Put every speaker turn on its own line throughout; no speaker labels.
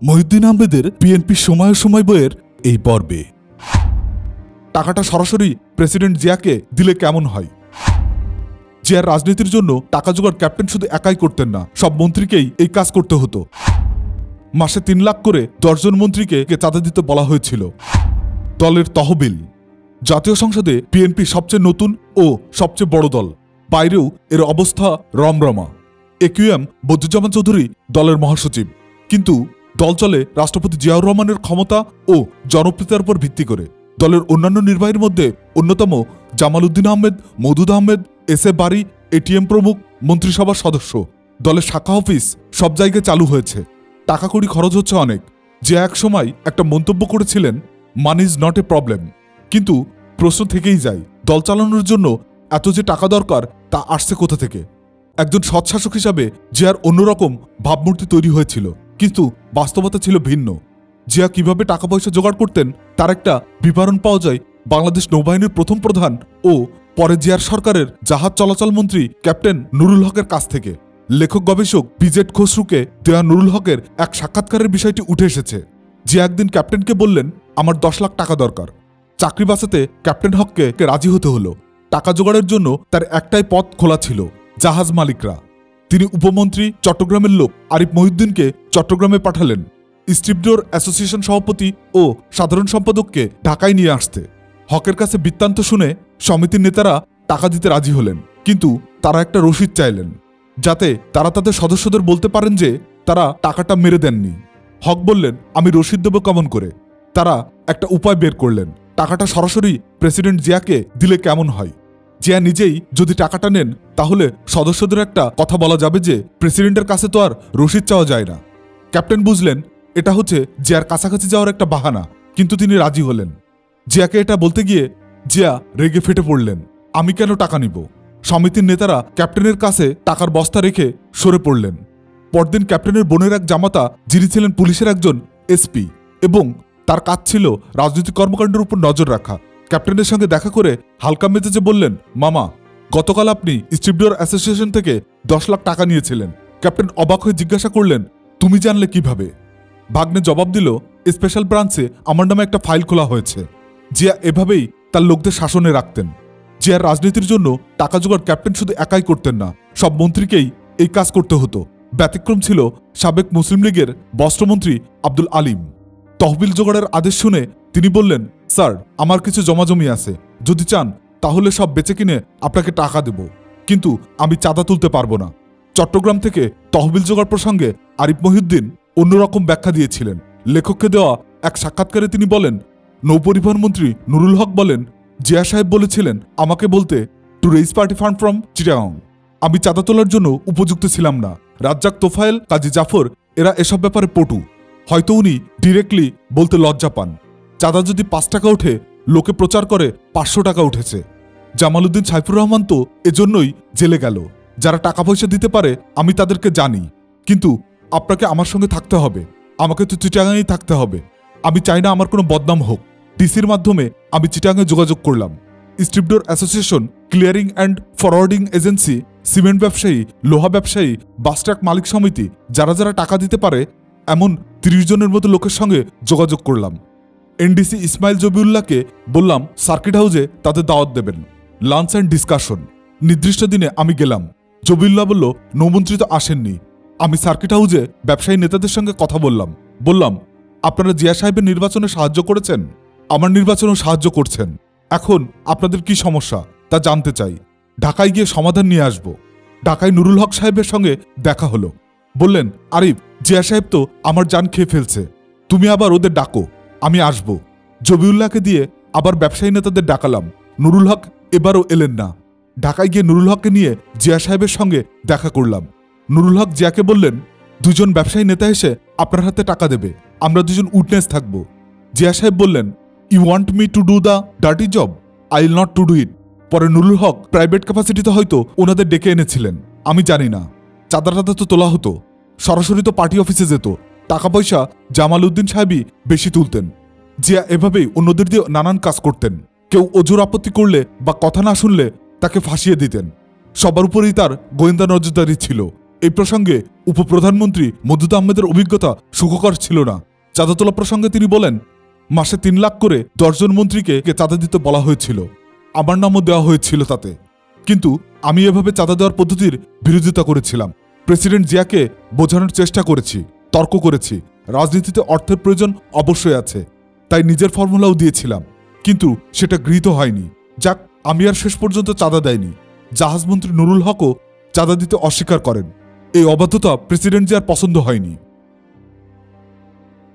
মহিউদ্দিন আহমেদের বিএনপি সময় সময় বইয়ের এই পর্বে টাকাটা সরাসরি প্রেসিডেন্ট জিয়াকে দিলে কেমন হয়। জিয়ার রাজনীতির জন্য টাকা জোগাড় ক্যাপ্টেন শুধু একাই করতেন না, সব মন্ত্রীকেই এই কাজ করতে হতো। মাসে ৩ লাখ করে ১০ জন মন্ত্রীকে চাঁদা দিতে বলা হয়েছিল। দলের তহবিল, জাতীয় সংসদে বিএনপি সবচেয়ে নতুন ও সবচেয়ে বড় দল, বাইরেও এর অবস্থা রমরমা। একিউএম বদরুজ্জামান চৌধুরী দলের মহাসচিব, কিন্তু দল চলে রাষ্ট্রপতি জিয়াউর রহমানের ক্ষমতা ও জনপ্রিয়তার উপর ভিত্তি করে। দলের অন্যান্য নির্বাহীর মধ্যে অন্যতম Jamal Uddin Ahmed, Moudud Ahmed, S A Bari, ATM প্রমুখ মন্ত্রিসভার সদস্য। দলের শাখা অফিস সব জায়গায় চালু হয়েছে। টাকা কড়ি খরচ হচ্ছে অনেক। যে এক সময় একটা মন্তব্য করেছিলেন, money is not a problem. কিন্তু প্রশ্ন থেকেই যায়, দল চালানোর জন্য এত যে টাকা দরকার তা আসছে কোথা থেকে। একজন সৎশাসক হিসাবে জিয়ার অন্যরকম ভাবমূর্তি তৈরি হয়েছিল, কিন্তু বাস্তবতা ছিল ভিন্ন। জিয়া কিভাবে টাকা পয়সা জোগাড় করতেন তার একটা বিবরণ পাওয়া যায় বাংলাদেশ নৌবাহিনীর প্রথম প্রধান ও পরে জিয়ার সরকারের জাহাজ চলাচল মন্ত্রী ক্যাপ্টেন নুরুল হকের কাছ থেকে। লেখক গবেষক বিজেট খসরুকে দেয়া নুরুল হকের এক সাক্ষাৎকারের বিষয়টি উঠে এসেছে। জিয়া একদিন ক্যাপ্টেনকে বললেন, আমার ১০ লাখ টাকা দরকার। চাকরি বাঁচাতে ক্যাপ্টেন হককে রাজি হতে হলো। টাকা জোগাড়ের জন্য তার একটাই পথ খোলা ছিল, জাহাজ মালিকরা। তিনি উপমন্ত্রী চট্টগ্রামের লোক আরিফ মহিউদ্দিনকে চট্টগ্রামে পাঠালেন স্টিভডোর অ্যাসোসিয়েশন সভাপতি ও সাধারণ সম্পাদককে ঢাকায় নিয়ে আসতে। হকের কাছে বৃত্তান্ত শুনে সমিতির নেতারা টাকা দিতে রাজি হলেন, কিন্তু তারা একটা রসিদ চাইলেন, যাতে তারা তাদের সদস্যদের বলতে পারেন যে তারা টাকাটা মেরে দেননি। হক বললেন, আমি রসিদ দেব কেমন করে? তারা একটা উপায় বের করলেন, টাকাটা সরাসরি প্রেসিডেন্ট জিয়াকে দিলে কেমন হয়। জিয়া নিজেই যদি টাকাটা নেন, তাহলে সদস্যদের একটা কথা বলা যাবে যে প্রেসিডেন্টের কাছে তো আর রসিদ চাওয়া যায় না। ক্যাপ্টেন বুঝলেন এটা হচ্ছে জিয়ার কাছাকাছি যাওয়ার একটা বাহানা, কিন্তু তিনি রাজি হলেন। জিয়াকে এটা বলতে গিয়ে জিয়া রেগে ফেটে পড়লেন, আমি কেন টাকা নিব? সমিতির নেতারা ক্যাপ্টেনের কাছে টাকার বস্তা রেখে সরে পড়লেন। পরদিন ক্যাপ্টেনের বোনের এক জামাতা, যিনি ছিলেন পুলিশের একজন এসপি এবং তার কাজ ছিল রাজনৈতিক কর্মকাণ্ডের উপর নজর রাখা, ক্যাপ্টেনের সঙ্গে দেখা করে হালকা মেজাজে বললেন, মামা, গতকাল আপনি স্টিভডোর অ্যাসোসিয়েশন থেকে ১০ লাখ টাকা নিয়েছিলেন। ক্যাপ্টেন অবাক হয়ে জিজ্ঞাসা করলেন, তুমি জানলে কিভাবে? ভাগ্নে জবাব দিল, স্পেশাল ব্রাঞ্চে আমার নামে একটা ফাইল খোলা হয়েছে। জিয়া এভাবেই তার লোকদের শাসনে রাখতেন। জিয়ার রাজনীতির জন্য টাকা জোগাড় ক্যাপ্টেন শুধু একাই করতেন না, সব মন্ত্রীকেই এই কাজ করতে হতো। ব্যতিক্রম ছিল সাবেক মুসলিম লীগের বস্ত্রমন্ত্রী আব্দুল আলিম। তহবিল জোগাড়ের আদেশ শুনে তিনি বললেন, স্যার, আমার কিছু জমাজমি আছে, যদি চান তাহলে সব বেচে কিনে আপনাকে টাকা দেব, কিন্তু আমি চাঁদা তুলতে পারবো না। চট্টগ্রাম থেকে তহবিল জোগাড় প্রসঙ্গে আরিফ মহিউদ্দিন অন্যরকম ব্যাখ্যা দিয়েছিলেন। লেখককে দেওয়া এক সাক্ষাৎকারে তিনি বলেন, নৌপরিবহন মন্ত্রী নুরুল হক বলেন, জিয়া সাহেব বলেছিলেন আমাকে বলতে, two raise party fund from Chittagong. আমি চাঁদা তোলার জন্য উপযুক্ত ছিলাম না। রাজ্জাক, তোফায়েল, কাজী জাফর এরা এসব ব্যাপারে পটু, হয়তো উনি ডিরেক্টলি বলতে লজ্জা পান। চাঁদা যদি ৫ টাকা ওঠে, লোকে প্রচার করে ৫০০ টাকা উঠেছে। জামাল উদ্দিন সাইফুর রহমান তো এজন্যই জেলে গেল। যারা টাকা পয়সা দিতে পারে আমি তাদেরকে জানি, কিন্তু আপনাকে আমার সঙ্গে থাকতে হবে, আমাকে তো চিটাগাঙেই থাকতে হবে। আমি চাই না আমার কোনো বদনাম হোক। ডিসির মাধ্যমে আমি চিটাগাঙে যোগাযোগ করলাম। Stevedore association, clearing and forwarding agency, cement ব্যবসায়ী, লোহা ব্যবসায়ী, বাসট্রাক মালিক সমিতি, যারা যারা টাকা দিতে পারে এমন ৩০ জনের মতো লোকের সঙ্গে যোগাযোগ করলাম। এনডিসি ইসমাইল জবিউল্লাহকে বললাম সার্কিট হাউসে তাদের দাওয়াত দেবেন, লাঞ্চ অ্যান্ড ডিসকাশন। নির্দিষ্ট দিনে আমি গেলাম। জবিউল্লাহ বলল, নৌমন্ত্রী তো আসেননি। আমি সার্কিট হাউসে ব্যবসায়ী নেতাদের সঙ্গে কথা বললাম, আপনারা জিয়া সাহেবের নির্বাচনে সাহায্য করেছেন, আমার নির্বাচনেও সাহায্য করছেন, এখন আপনাদের কি সমস্যা তা জানতে চাই। ঢাকায় গিয়ে সমাধান নিয়ে আসব। ঢাকায় নুরুল হক সাহেবের সঙ্গে দেখা হলো। বললেন, আরিফ, জিয়া সাহেব তো আমার জান খেয়ে ফেলছে, তুমি আবার ওদের ডাকো, আমি আসব। জবিউল্লাহকে দিয়ে আবার ব্যবসায়ী নেতাদের ডাকালাম। নুরুল হক এবারও এলেন না। ঢাকায় গিয়ে নুরুল হককে নিয়ে জিয়া সাহেবের সঙ্গে দেখা করলাম। নুরুল হক জিয়াকে বললেন, ২ জন ব্যবসায়ী নেতা এসে আপনার হাতে টাকা দেবে, আমরা ২ জন উইটনেস থাকব। জিয়া সাহেব বললেন, you want me to do the dirty job, I will not to do it. পরে নুরুল হক প্রাইভেট ক্যাপাসিটিতে হয়তো ওনাদের ডেকে এনেছিলেন, আমি জানি না। চাঁদা টাদা তো তোলা হতো, সরাসরি তো পার্টি অফিসে যেত। টাকা পয়সা জামাল উদ্দিন সাহেবই বেশি তুলতেন। জিয়া এভাবেই অন্যদের দিয়ে নানান কাজ করতেন। কেউ অজুর আপত্তি করলে বা কথা না শুনলে তাকে ফাঁসিয়ে দিতেন। সবার উপরেই তার গোয়েন্দা নজরদারি ছিল। এই প্রসঙ্গে উপপ্রধানমন্ত্রী মওদুদ আহমেদের অভিজ্ঞতা সুখকর ছিল না। চাঁদা তোলা প্রসঙ্গে তিনি বলেন, মাসে 3 লাখ করে 10 জন মন্ত্রীকে চাঁদা দিতে বলা হয়েছিল, আমার নামও দেওয়া হয়েছিল তাতে। কিন্তু আমি এভাবে চাঁদা দেওয়ার পদ্ধতির বিরোধিতা করেছিলাম। প্রেসিডেন্ট জিয়াকে বোঝানোর চেষ্টা করেছি, তর্ক করেছি, রাজনীতিতে অর্থের প্রয়োজন অবশ্যই আছে, তাই নিজের ফর্মুলাও দিয়েছিলাম, কিন্তু সেটা গৃহীত হয়নি। যাক, আমি আর শেষ পর্যন্ত চাঁদা দেয়নি। জাহাজমন্ত্রী নুরুল হকও চাঁদা দিতে অস্বীকার করেন। এই অবাধ্যতা প্রেসিডেন্ট জিয়ার পছন্দ হয়নি।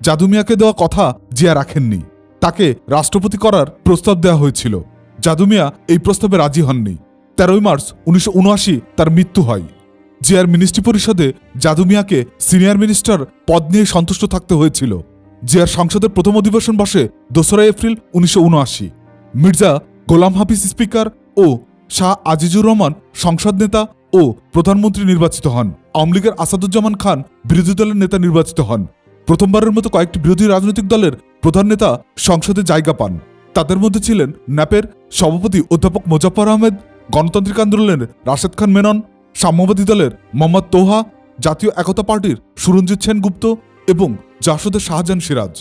জাদু মিয়াকে দেওয়া কথা জিয়া রাখেননি। তাকে রাষ্ট্রপতি করার প্রস্তাব দেওয়া হয়েছিল। জাদু মিয়া এই প্রস্তাবে রাজি হননি। 13 মার্চ 1979 তার মৃত্যু হয়। জিয়ার মিনিস্ট্রি পরিষদে জাদু মিয়াকে সিনিয়র মিনিস্টার পদ নিয়ে সন্তুষ্ট থাকতে হয়েছিল। জিয়ার সংসদের প্রথম অধিবেশন বসে 2 এপ্রিল 1979। মির্জা গোলাম হাফিজ স্পিকার ও শাহ আজিজুর রহমান সংসদ নেতা ও প্রধানমন্ত্রী নির্বাচিত হন। আওয়ামী লীগের আসাদুজ্জামান খান বিরোধী দলের নেতা নির্বাচিত হন। প্রথমবারের মতো কয়েকটি বিরোধী রাজনৈতিক দলের প্রধান নেতা সংসদে জায়গা পান। তাদের মধ্যে ছিলেন ন্যাপের সভাপতি অধ্যাপক মোজাফফর আহমেদ, গণতান্ত্রিক আন্দোলনের রাশেদ খান মেনন, সাম্যবাদী দলের মোহাম্মদ তোহা, জাতীয় একতা পার্টির সুরঞ্জিত সেনগুপ্ত এবং জাসদের শাহজাহান সিরাজ।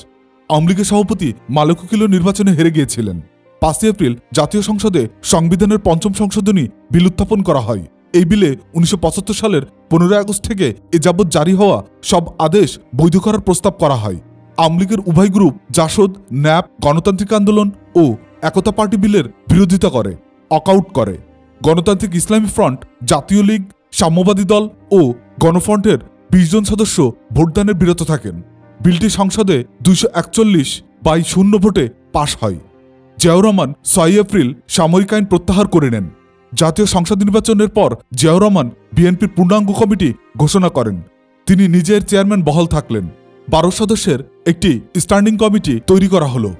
আওয়ামী লীগের সভাপতি মালেক উকিলও নির্বাচনে হেরে গিয়েছিলেন। 5 এপ্রিল জাতীয় সংসদে সংবিধানের 5ম সংশোধনী বিল উত্থাপন করা হয়। এই বিলে 1975 সালের 15 আগস্ট থেকে এ যাবৎ জারি হওয়া সব আদেশ বৈধ করার প্রস্তাব করা হয়। আওয়ামী লীগের উভয় গ্রুপ জাসদ, ন্যাপ, গণতান্ত্রিক আন্দোলন ও একতা পার্টি বিলের বিরোধিতা করে, ওয়াকআউট করে। গণতান্ত্রিক ইসলামী ফ্রন্ট, জাতীয় লীগ, সাম্যবাদী দল ও গণফ্রন্টের 20 জন সদস্য ভোটদানে বিরত থাকেন। বিলটি সংসদে 241/0 ভোটে পাশ হয়। জিয়াউর রহমান 6 এপ্রিল সামরিক আইন প্রত্যাহার করে নেন। জাতীয় সংসদ নির্বাচনের পর জিয়াউর রহমান বিএনপির পূর্ণাঙ্গ কমিটি ঘোষণা করেন। তিনি নিজের চেয়ারম্যান বহাল থাকলেন। 12 সদস্যের একটি স্ট্যান্ডিং কমিটি তৈরি করা হলো।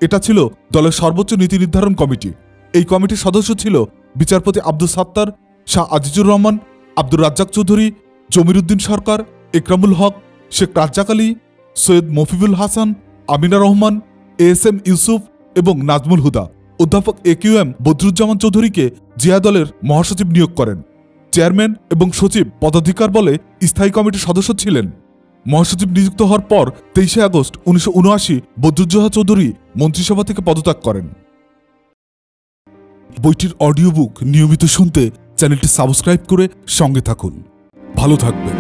এটা ছিল দলের সর্বোচ্চ নীতি নির্ধারণ কমিটি। এই কমিটির সদস্য ছিল বিচারপতি আব্দুল সাত্তার, শাহ আজিজুর রহমান, আব্দুর রাজ্জাক চৌধুরী, জমির উদ্দিন সরকার, ইকরামুল হক, শেখ রাজ্জাক আলী, সৈয়দ মফিজুল হাসান, আমিনা রহমান, ASM ইউসুফ এবং নাজমুল হুদা। অধ্যাপক AQM বদরুজ্জামান চৌধুরীকে জিয়া দলের মহাসচিব নিয়োগ করেন। চেয়ারম্যান এবং সচিব পদাধিকার বলে স্থায়ী কমিটির সদস্য ছিলেন। মহাসচিব নিযুক্ত হওয়ার পর 23 আগস্ট 1979 বদরুজ্জোহা চৌধুরী মন্ত্রিসভা থেকে পদত্যাগ করেন। বইটির অডিও বুক নিয়মিত শুনতে চ্যানেলটি সাবস্ক্রাইব করে সঙ্গে থাকুন। ভালো থাকবেন।